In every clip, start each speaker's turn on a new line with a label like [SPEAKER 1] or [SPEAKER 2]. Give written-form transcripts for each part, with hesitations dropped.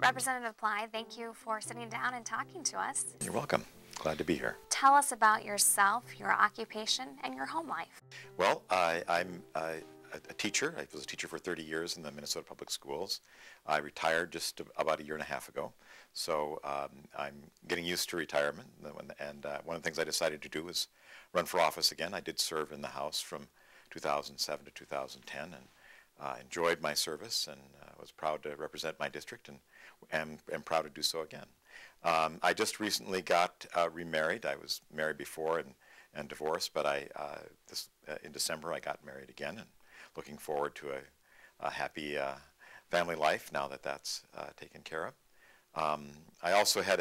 [SPEAKER 1] Representative Ply, thank you for sitting down and talking to us.
[SPEAKER 2] You're welcome. Glad to be here.
[SPEAKER 1] Tell us about yourself, your occupation, and your home life.
[SPEAKER 2] Well, I'm a teacher. I was a teacher for 30 years in the Minnesota Public Schools. I retired just about a year and a half ago, so I'm getting used to retirement. And one of the things I decided to do was run for office again. I did serve in the House from 2007 to 2010, and enjoyed my service, and was proud to represent my district, and am proud to do so again. I just recently got remarried. I was married before and divorced, but in December I got married again, and looking forward to a happy family life now that that's taken care of. I also had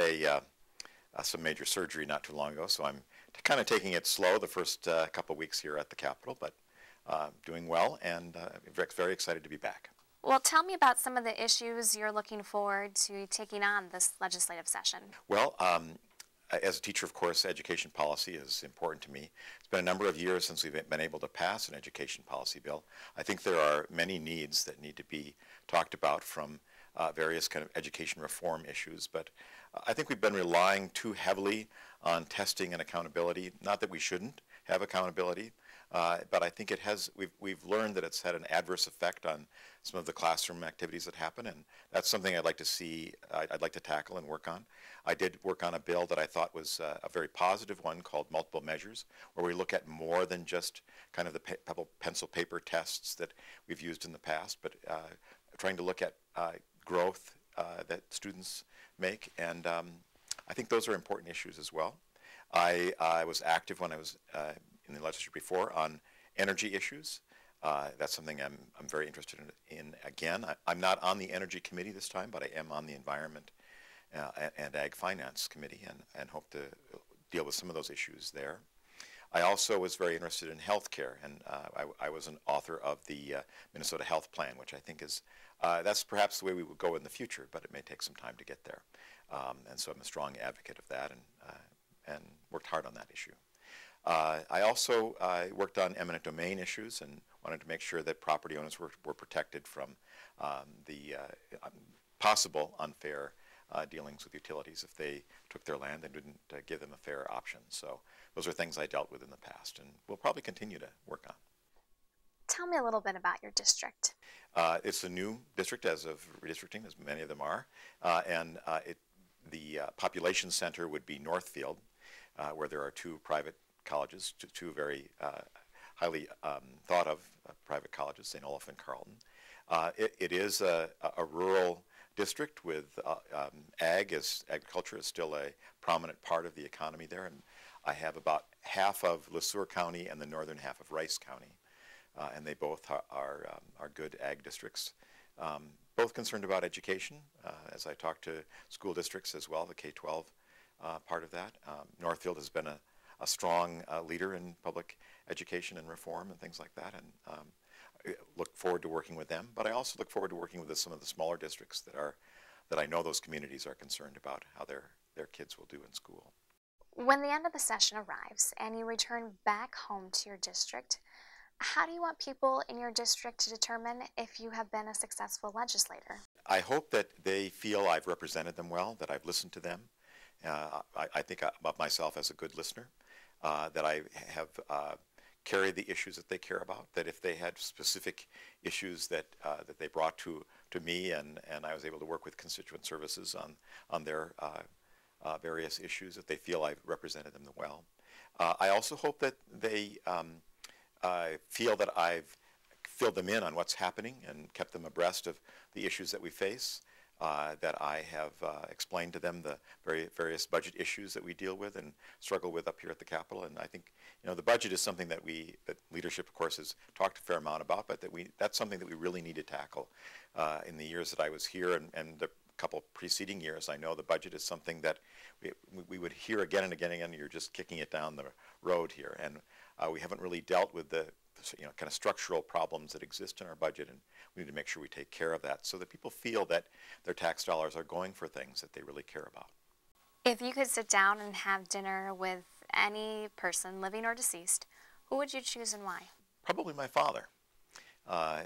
[SPEAKER 2] some major surgery not too long ago, so I'm kind of taking it slow the first couple weeks here at the Capitol, but doing well, and very excited to be back.
[SPEAKER 1] Well, tell me about some of the issues you're looking forward to taking on this legislative session.
[SPEAKER 2] Well, as a teacher, of course, education policy is important to me. It's been a number of years since we've been able to pass an education policy bill. I think there are many needs that need to be talked about, from various kind of education reform issues, but I think we've been relying too heavily on testing and accountability. Not that we shouldn't have accountability, but I think we've learned that it's had an adverse effect on some of the classroom activities that happen, and that's something I'd like to see, I'd like to tackle and work on. I did work on a bill that I thought was a very positive one called multiple measures, where we look at more than just kind of the pencil paper tests that we've used in the past, but trying to look at growth that students make, and I think those are important issues as well. I was active when I was in the legislature before on energy issues. That's something I'm very interested in again. I'm not on the Energy Committee this time, but I am on the Environment and Ag Finance Committee, and hope to deal with some of those issues there. I also was very interested in health care, and I was an author of the Minnesota Health Plan, which I think is, that's perhaps the way we would go in the future, but it may take some time to get there. And so I'm a strong advocate of that, and worked hard on that issue. I also worked on eminent domain issues and wanted to make sure that property owners were protected from the possible unfair dealings with utilities if they took their land and didn't give them a fair option. So those are things I dealt with in the past, and will probably continue to work on.
[SPEAKER 1] Tell me a little bit about your district.
[SPEAKER 2] It's a new district as of redistricting, as many of them are, and the population center would be Northfield, where there are two private colleges, two very highly thought of private colleges, St. Olaf and Carleton. It is a rural district with agriculture is still a prominent part of the economy there, and I have about half of Le Sueur County and the northern half of Rice County, and they both are good ag districts. Both concerned about education, as I talk to school districts as well, the K-12 part of that. Northfield has been a strong leader in public education and reform and things like that, and I look forward to working with them. But I also look forward to working with some of the smaller districts that I know those communities are concerned about how their kids will do in school.
[SPEAKER 1] When the end of the session arrives and you return back home to your district, how do you want people in your district to determine if you have been a successful legislator?
[SPEAKER 2] I hope that they feel I've represented them well, that I've listened to them. I think of myself as a good listener, that I have carried the issues that they care about, that if they had specific issues that they brought to me, and I was able to work with constituent services on their various issues, that they feel I've represented them well. I also hope that they feel that I've filled them in on what's happening and kept them abreast of the issues that we face, that I have explained to them the various budget issues that we deal with and struggle with up here at the Capitol. And I think, the budget is something that leadership, of course, has talked a fair amount about, but that's something that we really need to tackle. In the years that I was here and the couple preceding years, I know the budget is something that we would hear again and again and again. You're just kicking it down the road here, and we haven't really dealt with the kind of structural problems that exist in our budget, and we need to make sure we take care of that so that people feel that their tax dollars are going for things that they really care about.
[SPEAKER 1] If you could sit down and have dinner with any person, living or deceased, who would you choose and why?
[SPEAKER 2] Probably my father.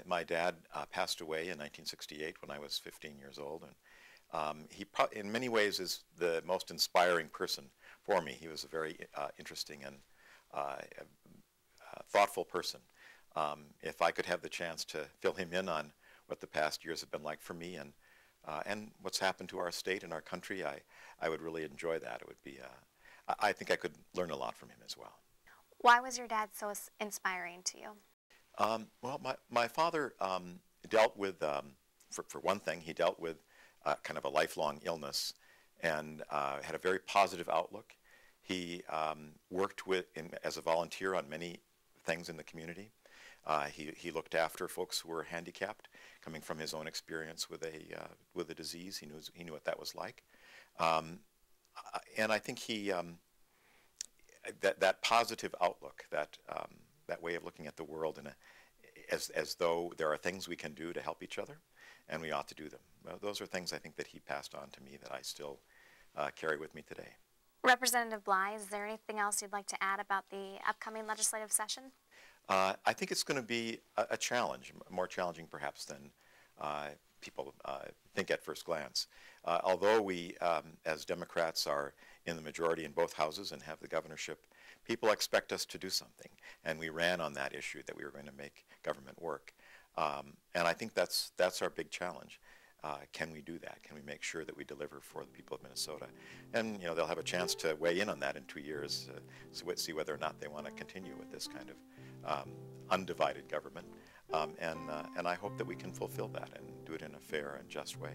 [SPEAKER 2] My dad passed away in 1968 when I was 15 years old, and In many ways is the most inspiring person for me. He was a very interesting and thoughtful person. If I could have the chance to fill him in on what the past years have been like for me and what's happened to our state and our country, I would really enjoy that. It would be, I think I could learn a lot from him as well.
[SPEAKER 1] Why was your dad so inspiring to you?
[SPEAKER 2] Well, my father dealt with, for one thing, he dealt with kind of a lifelong illness and had a very positive outlook. He worked as a volunteer on many things in the community. He looked after folks who were handicapped, coming from his own experience with a disease. He knew what that was like, and I think that positive outlook, that way of looking at the world as though there are things we can do to help each other, and we ought to do them. Well, those are things I think that he passed on to me that I still carry with me today.
[SPEAKER 1] Representative Bly, is there anything else you'd like to add about the upcoming legislative session?
[SPEAKER 2] I think it's going to be a challenge, more challenging perhaps than people think at first glance. Although we, as Democrats, are in the majority in both houses and have the governorship, people expect us to do something. And we ran on that issue that we were going to make government work. And I think that's our big challenge. Can we do that? Can we make sure that we deliver for the people of Minnesota? And they'll have a chance to weigh in on that in 2 years, see whether or not they want to continue with this kind of undivided government. And I hope that we can fulfill that and do it in a fair and just way.